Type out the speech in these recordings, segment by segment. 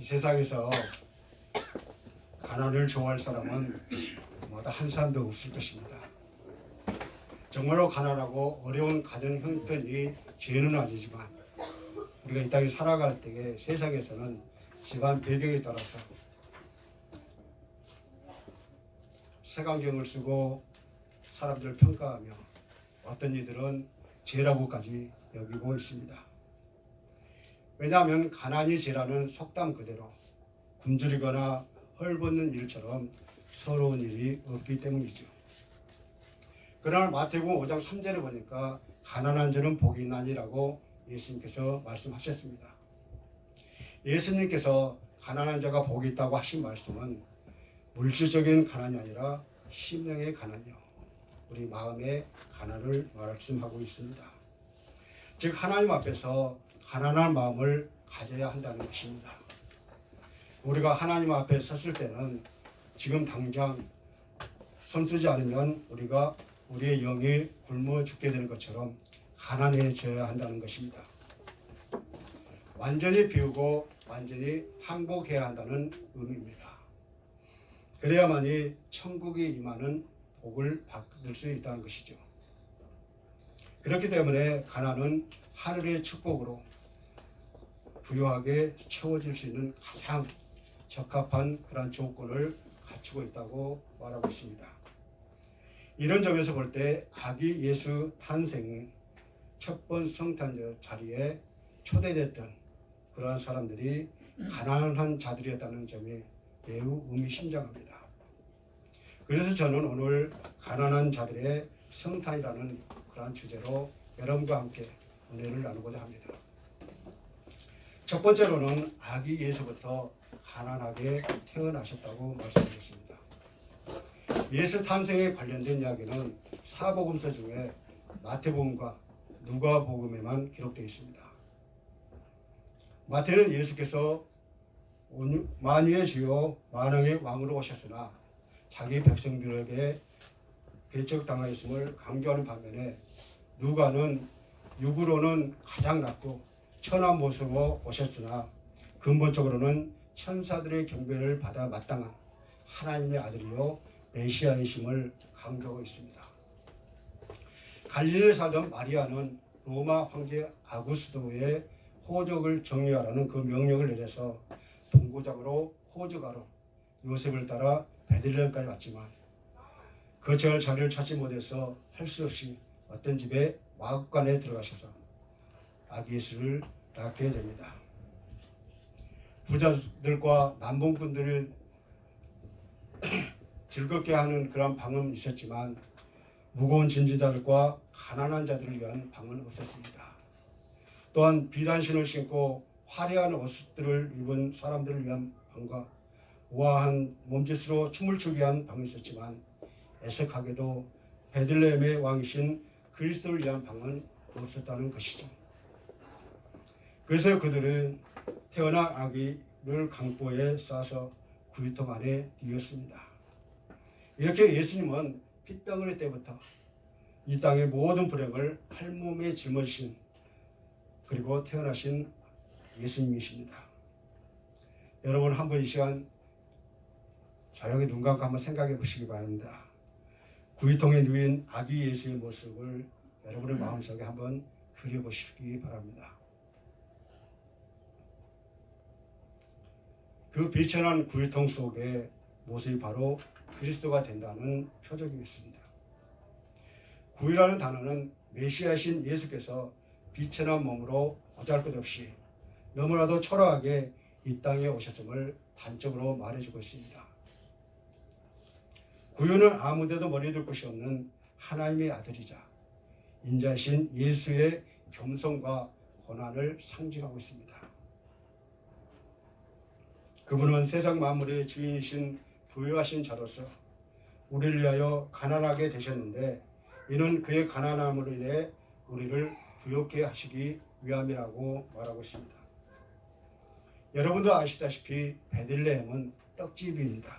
이 세상에서 가난을 좋아할 사람은 아마도 한 사람도 없을 것입니다. 정말로 가난하고 어려운 가정 형편이 죄는 아니지만 우리가 이 땅에 살아갈 때에 세상에서는 집안 배경에 따라서 색안경을 쓰고 사람들을 평가하며 어떤 이들은 죄라고까지 여기고 있습니다. 왜냐하면 가난이 죄라는 속담 그대로 굶주리거나 헐벗는 일처럼 서러운 일이 없기 때문이죠. 그러나 마태복음 5장 3절에 보니까 가난한 자는 복이 있나니라고 예수님께서 말씀하셨습니다. 예수님께서 가난한 자가 복이 있다고 하신 말씀은 물질적인 가난이 아니라 심령의 가난이요, 우리 마음의 가난을 말씀하고 있습니다. 즉 하나님 앞에서 가난한 마음을 가져야 한다는 것입니다. 우리가 하나님 앞에 섰을 때는 지금 당장 손쓰지 않으면 우리가 우리의 영이 굶어 죽게 되는 것처럼 가난해져야 한다는 것입니다. 완전히 비우고 완전히 항복해야 한다는 의미입니다. 그래야만이 천국에 임하는 복을 받을 수 있다는 것이죠. 그렇기 때문에 가난은 하늘의 축복으로 부유하게 채워질 수 있는 가장 적합한 그런 조건을 갖추고 있다고 말하고 있습니다. 이런 점에서 볼 때 아기 예수 탄생이 첫 번 성탄절 자리에 초대됐던 그러한 사람들이 가난한 자들이었다는 점이 매우 의미심장합니다. 그래서 저는 오늘 가난한 자들의 성탄이라는 그러한 주제로 여러분과 함께 은혜를 나누고자 합니다. 첫 번째로는 아기 예수부터 가난하게 태어나셨다고 말씀드렸습니다. 예수 탄생에 관련된 이야기는 사복음서 중에 마태복음과 누가복음에만 기록되어 있습니다. 마태는 예수께서 만유의 주요 만왕의 왕으로 오셨으나 자기 백성들에게 배척당하였음을 강조하는 반면에 누가는 육으로는 가장 낮고 천한 모습으로 오셨으나 근본적으로는 천사들의 경배를 받아 마땅한 하나님의 아들이요 메시아이심을 강조하고 있습니다. 갈릴리에 살던 마리아는 로마 황제 아구스도의 호적을 정리하라는 그 명령을 내려서 동고작으로 호적하러 요셉을 따라 베들레헴까지 왔지만 그 자리를 찾지 못해서 할 수 없이 어떤 집에 마구간에 들어가셔서 아기 예수를 낳게 됩니다. 부자들과 남봉꾼들을 즐겁게 하는 그런 방은 있었지만 무거운 짐지자들과 가난한 자들을 위한 방은 없었습니다. 또한 비단신을 신고 화려한 옷들을 입은 사람들을 위한 방과 우아한 몸짓으로 춤을 추게 위한 방이 있었지만 애석하게도 베들레헴의 왕이신 그리스도를 위한 방은 없었다는 것이죠. 그래서 그들은 태어난 아기를 강보에 싸서 구유통 안에 뉘었습니다. 이렇게 예수님은 핏덩어리 때부터 이 땅의 모든 불행을 할몸에 짊어지신 그리고 태어나신 예수님이십니다. 여러분 한번 이 시간 조용히 눈 감고 한번 생각해 보시기 바랍니다. 구유통에 누인 아기 예수의 모습을 여러분의 마음속에 한번 그려보시기 바랍니다. 그 비천한 구유통 속에 모습이 바로 그리스도가 된다는 표적이겠습니다. 구유라는 단어는 메시아신 예수께서 비천한 몸으로 보잘것없이 너무나도 초라하게 이 땅에 오셨음을 단적으로 말해주고 있습니다. 구유는 아무데도 머리둘 곳이 없는 하나님의 아들이자 인자신 예수의 겸손과 고난을 상징하고 있습니다. 그분은 세상 만물의 주인이신 부유하신 자로서 우리를 위하여 가난하게 되셨는데 이는 그의 가난함으로 인해 우리를 부욕해 하시기 위함이라고 말하고 있습니다. 여러분도 아시다시피 베들레헴은 떡집입니다.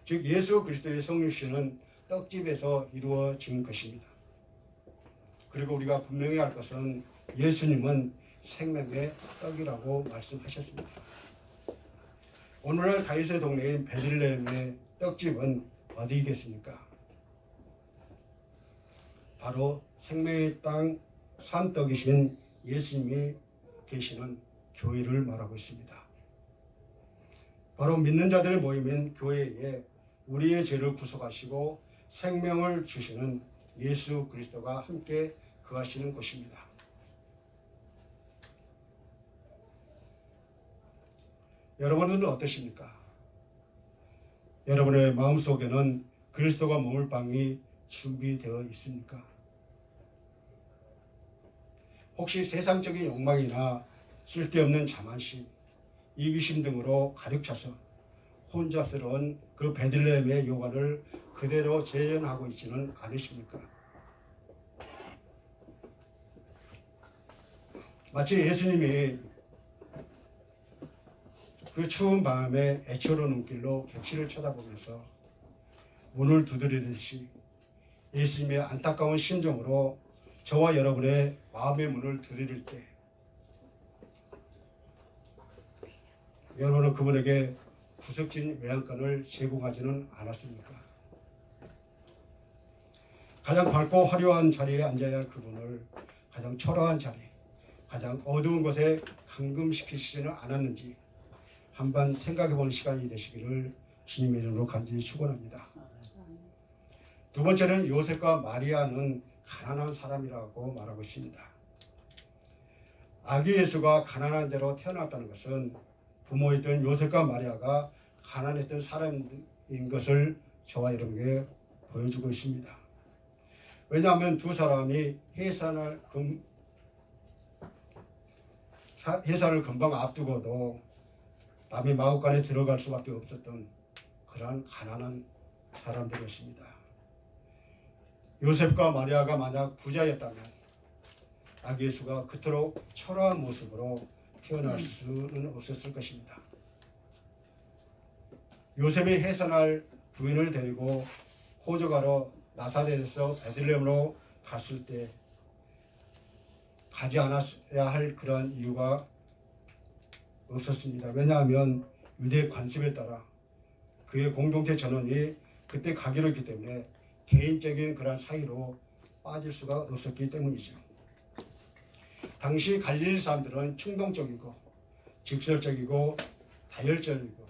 즉 예수 그리스도의 성육신은 떡집에서 이루어진 것입니다. 그리고 우리가 분명히 알 것은 예수님은 생명의 떡이라고 말씀하셨습니다. 오늘날 다윗의 동네인 베들레헴의 떡집은 어디겠습니까? 바로 생명의 땅 산떡이신 예수님이 계시는 교회를 말하고 있습니다. 바로 믿는 자들의 모임인 교회에 우리의 죄를 구속하시고 생명을 주시는 예수 그리스도가 함께 거하시는 곳입니다. 여러분은 어떠십니까? 여러분의 마음속에는 그리스도가 머물 방이 준비되어 있습니까? 혹시 세상적인 욕망이나 쓸데없는 자만심, 이기심 등으로 가득 차서 혼잡스러운 그 베들레헴의 요관을 그대로 재현하고 있지는 않으십니까? 마치 예수님이 그 추운 밤에 애처로운 눈길로 객실을 쳐다보면서 문을 두드리듯이 예수님의 안타까운 심정으로 저와 여러분의 마음의 문을 두드릴 때 여러분은 그분에게 구석진 외양간을 제공하지는 않았습니까? 가장 밝고 화려한 자리에 앉아야 할 그분을 가장 초라한 자리, 가장 어두운 곳에 감금시키시지는 않았는지 한번 생각해보는 시간이 되시기를 주님의 이름으로 간절히 축원합니다. 두 번째는 요셉과 마리아는 가난한 사람이라고 말하고 있습니다. 아기 예수가 가난한 자로 태어났다는 것은 부모였던 요셉과 마리아가 가난했던 사람인 것을 저와 여러분에게 보여주고 있습니다. 왜냐하면 두 사람이 해산을 금방 앞두고도 남의 마구간에 들어갈 수밖에 없었던 그러한 가난한 사람들이었습니다. 요셉과 마리아가 만약 부자였다면 아기 예수가 그토록 초라한 모습으로 태어날 수는 없었을 것입니다. 요셉이 해산할 부인을 데리고 호적하러 나사렛에서 베들레헴으로 갔을 때 가지 않았어야 할 그러한 이유가 없었습니다. 왜냐하면 유대 관습에 따라 그의 공동체 전원이 그때 가기로 했기 때문에 개인적인 그런 사이로 빠질 수가 없었기 때문이죠. 당시 갈릴리 사람들은 충동적이고 직설적이고 다혈적이고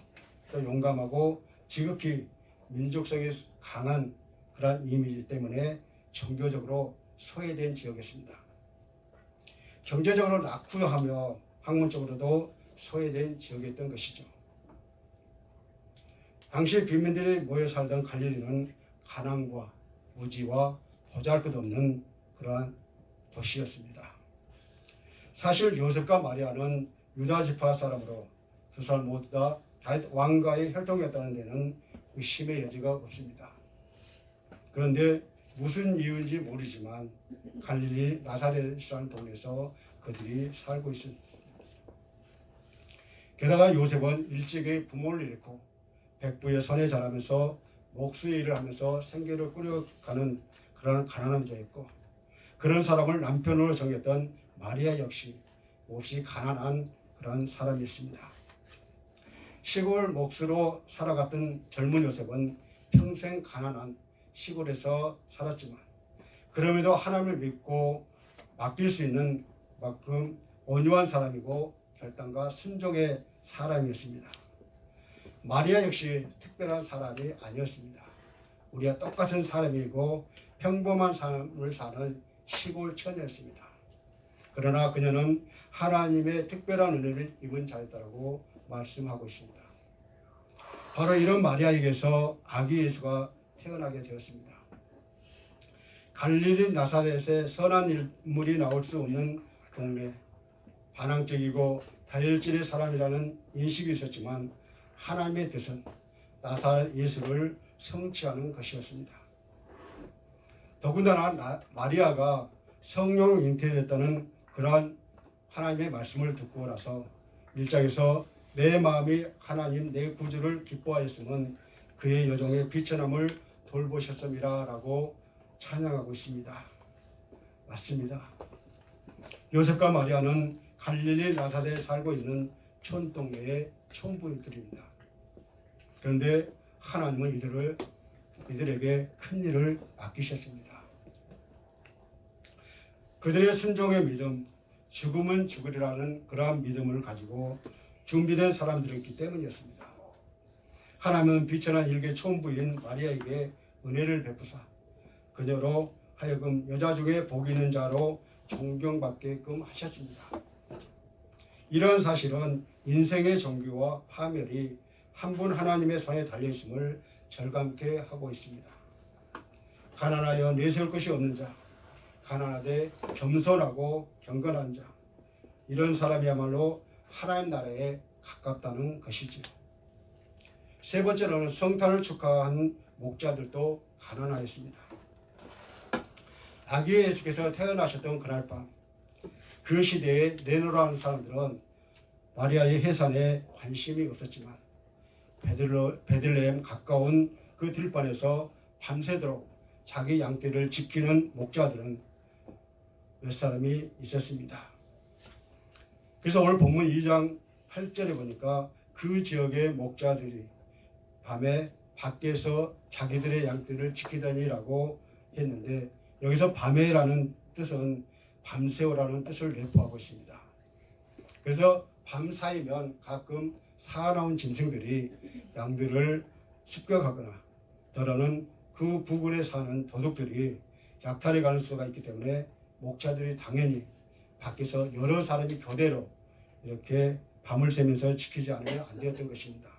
또 용감하고 지극히 민족성이 강한 그런 이미지 때문에 종교적으로 소외된 지역이었습니다. 경제적으로 낙후하며 학문적으로도 소외된 지역이었던 것이죠. 당시 빈민들이 모여 살던 갈릴리는 가난과 무지와 보잘것없는 그러한 도시였습니다. 사실 요셉과 마리아는 유다 지파 사람으로 두 사람 모두 다 다윗 왕과의 혈통이었다는 데는 의심의 여지가 없습니다. 그런데 무슨 이유인지 모르지만 갈릴리 나사렛이라는 동네에서 그들이 살고 있습니다. 게다가 요셉은 일찍이 부모를 잃고 백부의 손에 자라면서 목수의 일을 하면서 생계를 꾸려가는 그런 가난한 자였고 그런 사람을 남편으로 정했던 마리아 역시 몹시 가난한 그런 사람이었습니다. 시골 목수로 살아갔던 젊은 요셉은 평생 가난한 시골에서 살았지만 그럼에도 하나님을 믿고 맡길 수 있는 만큼 온유한 사람이고 결단과 순종의 사람이었습니다. 마리아 역시 특별한 사람이 아니었습니다. 우리와 똑같은 사람이고 평범한 삶을 사는 시골 처녀였습니다. 그러나 그녀는 하나님의 특별한 은혜를 입은 자였다고 말씀하고 있습니다. 바로 이런 마리아에게서 아기 예수가 태어나게 되었습니다. 갈릴리 나사렛에 선한 인물이 나올 수 없는 동네, 반항적이고 다혈질의 사람이라는 인식이 있었지만 하나님의 뜻은 나사렛 예수를 성취하는 것이었습니다. 더군다나 마리아가 성령으로 잉태됐다는 그러한 하나님의 말씀을 듣고 나서 1장에서 내 마음이 하나님 내 구주를 기뻐하였음은 그의 여종의 비천함을 돌보셨음이라 라고 찬양하고 있습니다. 맞습니다. 요셉과 마리아는 갈릴리 나사렛에 살고 있는 촌동네의 촌부인들입니다. 그런데 하나님은 이들에게 큰 일을 맡기셨습니다. 그들의 순종의 믿음, 죽으면 죽으리라는 그러한 믿음을 가지고 준비된 사람들이었기 때문이었습니다. 하나님은 비천한 일개 총부인 마리아에게 은혜를 베푸사 그녀로 하여금 여자 중에 복 있는 자로 존경받게끔 하셨습니다. 이런 사실은 인생의 종교와 파멸이 한 분 하나님의 손에 달려있음을 절감케 하고 있습니다. 가난하여 내세울 것이 없는 자, 가난하되 겸손하고 경건한 자, 이런 사람이야말로 하나님 나라에 가깝다는 것이지요. 세 번째로는 성탄을 축하한 목자들도 가난하였습니다. 아기 예수께서 태어나셨던 그날 밤, 그 시대에 내노라는 사람들은 마리아의 해산에 관심이 없었지만 베들레헴 가까운 그 들판에서 밤새도록 자기 양떼를 지키는 목자들은 몇 사람이 있었습니다. 그래서 오늘 본문 2장 8절에 보니까 그 지역의 목자들이 밤에 밖에서 자기들의 양떼를 지키다니라고 했는데, 여기서 밤에라는 뜻은 밤새우라는 뜻을 내포하고 있습니다. 그래서 밤사이면 가끔 사나운 짐승들이 양들을 습격하거나 더러는 그 부근에 사는 도둑들이 약탈해 가는 수가 있기 때문에 목자들이 당연히 밖에서 여러 사람이 교대로 이렇게 밤을 새면서 지키지 않으면 안 되었던 것입니다.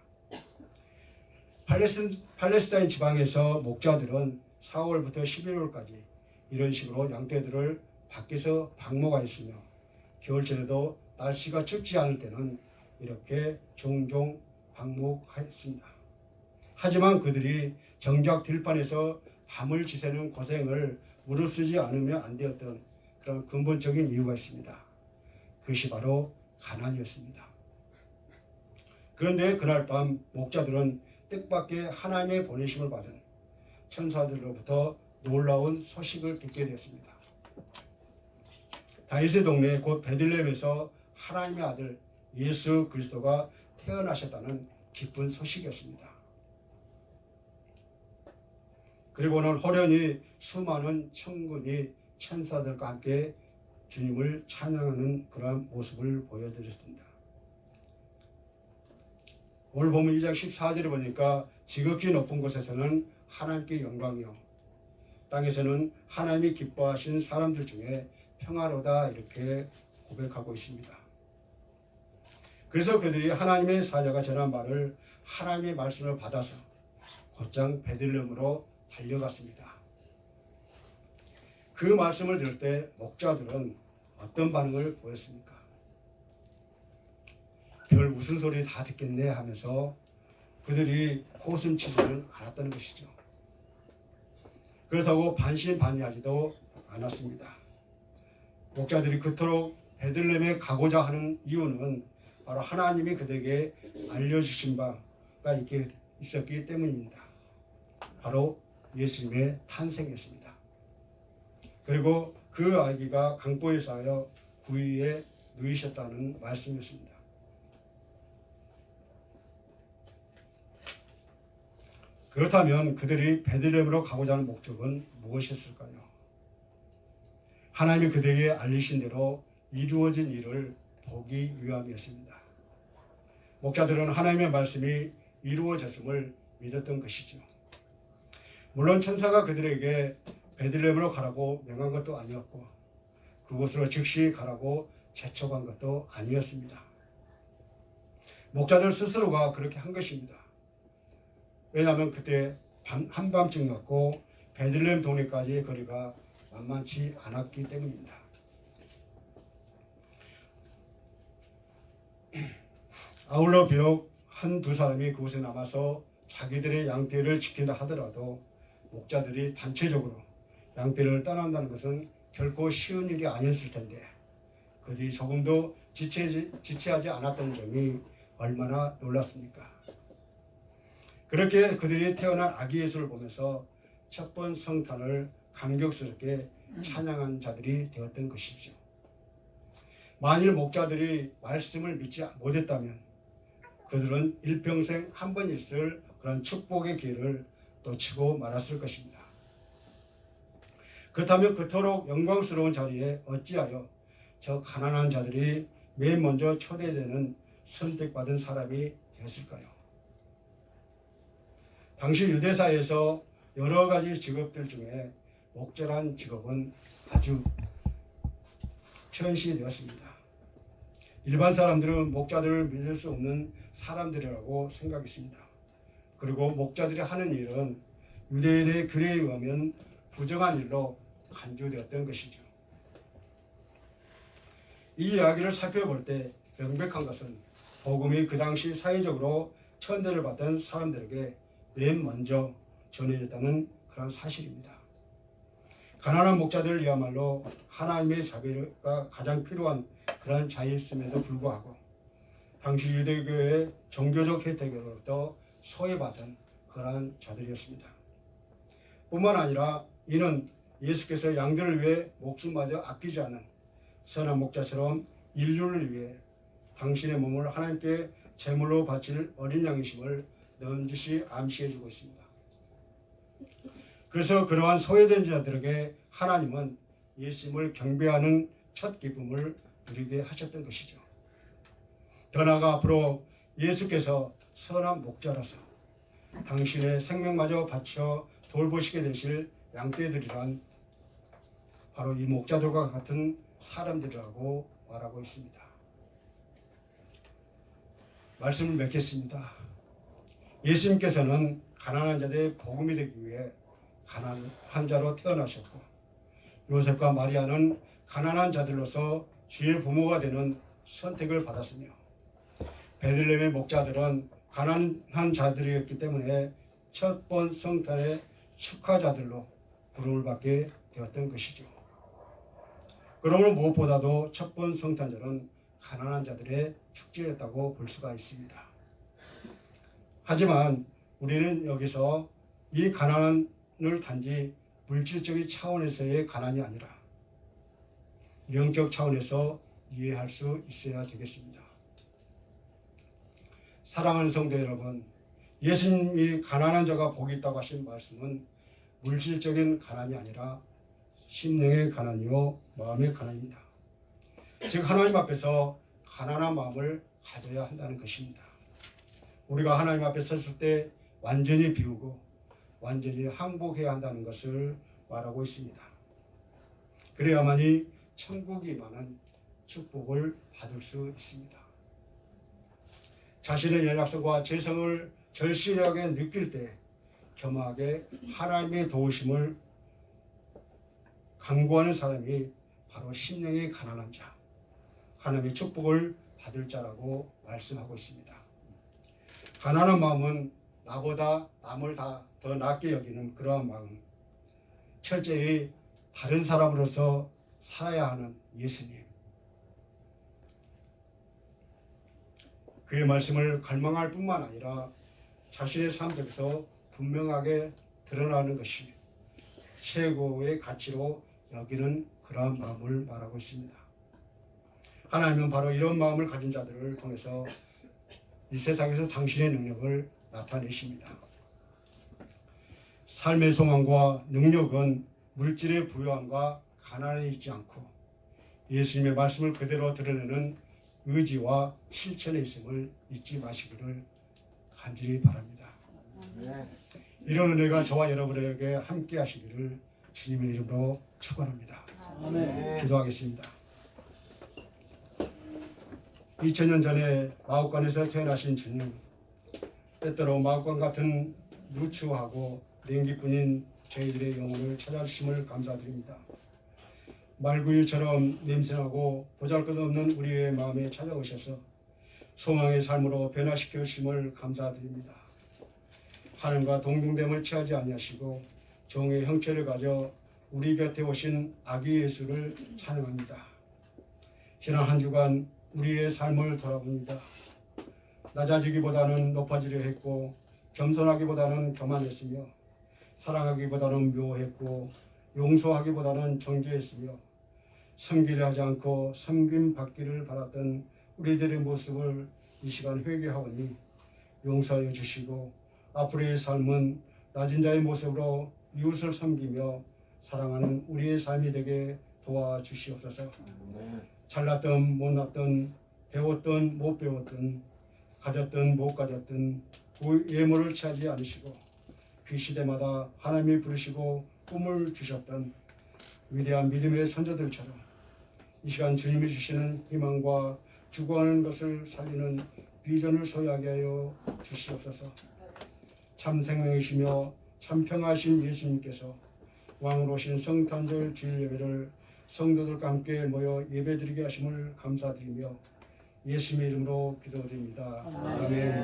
팔레스타인 지방에서 목자들은 4월부터 11월까지 이런 식으로 양떼들을 밖에서 방목하였으며 겨울철에도 날씨가 춥지 않을 때는 이렇게 종종 방목하였습니다. 하지만 그들이 정작 들판에서 밤을 지새는 고생을 무릅쓰지 않으면 안 되었던 그런 근본적인 이유가 있습니다. 그것이 바로 가난이었습니다. 그런데 그날 밤 목자들은 뜻밖의 하나님의 보내심을 받은 천사들로부터 놀라운 소식을 듣게 되었습니다. 다윗의 동네 곧 베들레헴에서 하나님의 아들 예수 그리스도가 태어나셨다는 기쁜 소식이었습니다. 그리고는 호련히 수많은 천군이 천사들과 함께 주님을 찬양하는 그러한 모습을 보여드렸습니다. 오늘 보면 2장 14절에 보니까 지극히 높은 곳에서는 하나님께 영광이요 땅에서는 하나님이 기뻐하신 사람들 중에 평화로다, 이렇게 고백하고 있습니다. 그래서 그들이 하나님의 사자가 전한 말을, 하나님의 말씀을 받아서 곧장 베들레헴으로 달려갔습니다. 그 말씀을 들을 때 목자들은 어떤 반응을 보였습니까? 별 무슨 소리 다 듣겠네 하면서 그들이 코숨치지는 않았다는 것이죠. 그렇다고 반신반의하지도 않았습니다. 목자들이 그토록 베들레헴에 가고자 하는 이유는 바로 하나님이 그들에게 알려주신 바가 있었기 때문입니다. 바로 예수님의 탄생이었습니다. 그리고 그 아기가 강보에서 하여 구유에 누이셨다는 말씀이었습니다. 그렇다면 그들이 베들레헴으로 가고자 하는 목적은 무엇이었을까요? 하나님이 그들에게 알리신 대로 이루어진 일을 보기 위함이었습니다. 목자들은 하나님의 말씀이 이루어졌음을 믿었던 것이죠. 물론 천사가 그들에게 베들레헴으로 가라고 명한 것도 아니었고 그곳으로 즉시 가라고 재촉한 것도 아니었습니다. 목자들 스스로가 그렇게 한 것입니다. 왜냐하면 그때 한밤쯤 났고 베들레헴 동네까지의 거리가 만만치 않았기 때문입니다. 아울러 비록 한두 사람이 그곳에 남아서 자기들의 양떼를 지킨다 하더라도 목자들이 단체적으로 양떼를 떠난다는 것은 결코 쉬운 일이 아니었을 텐데 그들이 조금도 지체하지 않았다는 점이 얼마나 놀랐습니까? 그렇게 그들이 태어난 아기 예수를 보면서 첫 번 성탄을 감격스럽게 찬양한 자들이 되었던 것이죠. 만일 목자들이 말씀을 믿지 못했다면 그들은 일평생 한 번 있을 그런 축복의 기회를 놓치고 말았을 것입니다. 그렇다면 그토록 영광스러운 자리에 어찌하여 저 가난한 자들이 맨 먼저 초대되는 선택받은 사람이 되었을까요? 당시 유대사회에서 여러 가지 직업들 중에 목자란 직업은 아주 천시되었습니다. 일반 사람들은 목자들을 믿을 수 없는 사람들이라고 생각했습니다. 그리고 목자들이 하는 일은 유대인의 글에 의하면 부정한 일로 간주되었던 것이죠. 이 이야기를 살펴볼 때 명백한 것은 복음이 그 당시 사회적으로 천대를 받던 사람들에게 맨 먼저 전해졌다는 그런 사실입니다. 가난한 목자들이야말로 하나님의 자비가 가장 필요한 그런 자였음에도 불구하고 당시 유대교의 종교적 혜택으로부터 소외받은 그러한 자들이었습니다. 뿐만 아니라 이는 예수께서 양들을 위해 목숨마저 아끼지 않은 선한 목자처럼 인류를 위해 당신의 몸을 하나님께 제물로 바칠 어린 양이심을 넌지시 암시해주고 있습니다. 그래서 그러한 소외된 자들에게 하나님은 예수님을 경배하는 첫 기쁨을 누리게 하셨던 것이죠. 더 나아가 앞으로 예수께서 선한 목자라서 당신의 생명마저 바쳐 돌보시게 되실 양떼들이란 바로 이 목자들과 같은 사람들이라고 말하고 있습니다. 말씀을 맺겠습니다. 예수님께서는 가난한 자들의 복음이 되기 위해 가난한 자로 태어나셨고 요셉과 마리아는 가난한 자들로서 주의 부모가 되는 선택을 받았으며 베들레헴의 목자들은 가난한 자들이었기 때문에 첫 번 성탄의 축하자들로 부름을 받게 되었던 것이죠. 그러므로 무엇보다도 첫 번 성탄절은 가난한 자들의 축제였다고 볼 수가 있습니다. 하지만 우리는 여기서 이 가난을 단지 물질적인 차원에서의 가난이 아니라 영적 차원에서 이해할 수 있어야 되겠습니다. 사랑하는 성도 여러분, 예수님이 가난한 자가 복이 있다고 하신 말씀은 물질적인 가난이 아니라 심령의 가난이요 마음의 가난입니다. 즉 하나님 앞에서 가난한 마음을 가져야 한다는 것입니다. 우리가 하나님 앞에 섰을 때 완전히 비우고 완전히 항복해야 한다는 것을 말하고 있습니다. 그래야만이 천국이 임하는 축복을 받을 수 있습니다. 자신의 연약성과 죄성을 절실하게 느낄 때 겸허하게 하나님의 도우심을 간구하는 사람이 바로 심령이 가난한 자, 하나님의 축복을 받을 자라고 말씀하고 있습니다. 가난한 마음은 나보다 남을 더 낫게 여기는 그러한 마음, 철저히 다른 사람으로서 살아야 하는 예수님, 그의 말씀을 갈망할 뿐만 아니라 자신의 삶 속에서 분명하게 드러나는 것이 최고의 가치로 여기는 그러한 마음을 말하고 있습니다. 하나님은 바로 이런 마음을 가진 자들을 통해서 이 세상에서 당신의 능력을 나타내십니다. 삶의 소망과 능력은 물질의 부유함과 가난에 있지 않고 예수님의 말씀을 그대로 드러내는 의지와 실천에 있음을 잊지 마시기를 간절히 바랍니다. 이런 은혜가 저와 여러분에게 함께 하시기를 주님의 이름으로 축원합니다. 기도하겠습니다. 2000년 전에 마옥간에서 태어나신 주님, 때때로 마옥간 같은 누추하고 냉기뿐인 저희들의 영혼을 찾아주심을 감사드립니다. 말구유처럼 냄새나고 보잘것없는 우리의 마음에 찾아오셔서 소망의 삶으로 변화시켜 주심을 감사드립니다. 하나님과 동등됨을 취하지 아니하시고 종의 형체를 가져 우리 곁에 오신 아기 예수를 찬양합니다. 지난 한 주간 우리의 삶을 돌아봅니다. 낮아지기보다는 높아지려 했고 겸손하기보다는 교만했으며 사랑하기보다는 묘했고 용서하기보다는 정죄했으며 섬기려 하지 않고 섬김받기를 바랐던 우리들의 모습을 이 시간 회개하오니 용서하여 주시고 앞으로의 삶은 낮은 자의 모습으로 이웃을 섬기며 사랑하는 우리의 삶이 되게 도와주시옵소서. 잘났든 못났든 배웠든 못 배웠든 가졌든 못 가졌든 그 예물을 취하지 않으시고 그 시대마다 하나님이 부르시고 꿈을 주셨던 위대한 믿음의 선조들처럼 이 시간 주님이 주시는 희망과 주구하는 것을 살리는 비전을 소유하게 하여 주시옵소서. 참 생명이시며 참 평화하신 예수님께서 왕으로 오신 성탄절 주일 예배를 성도들과 함께 모여 예배드리게 하심을 감사드리며 예수님의 이름으로 기도드립니다. 아멘.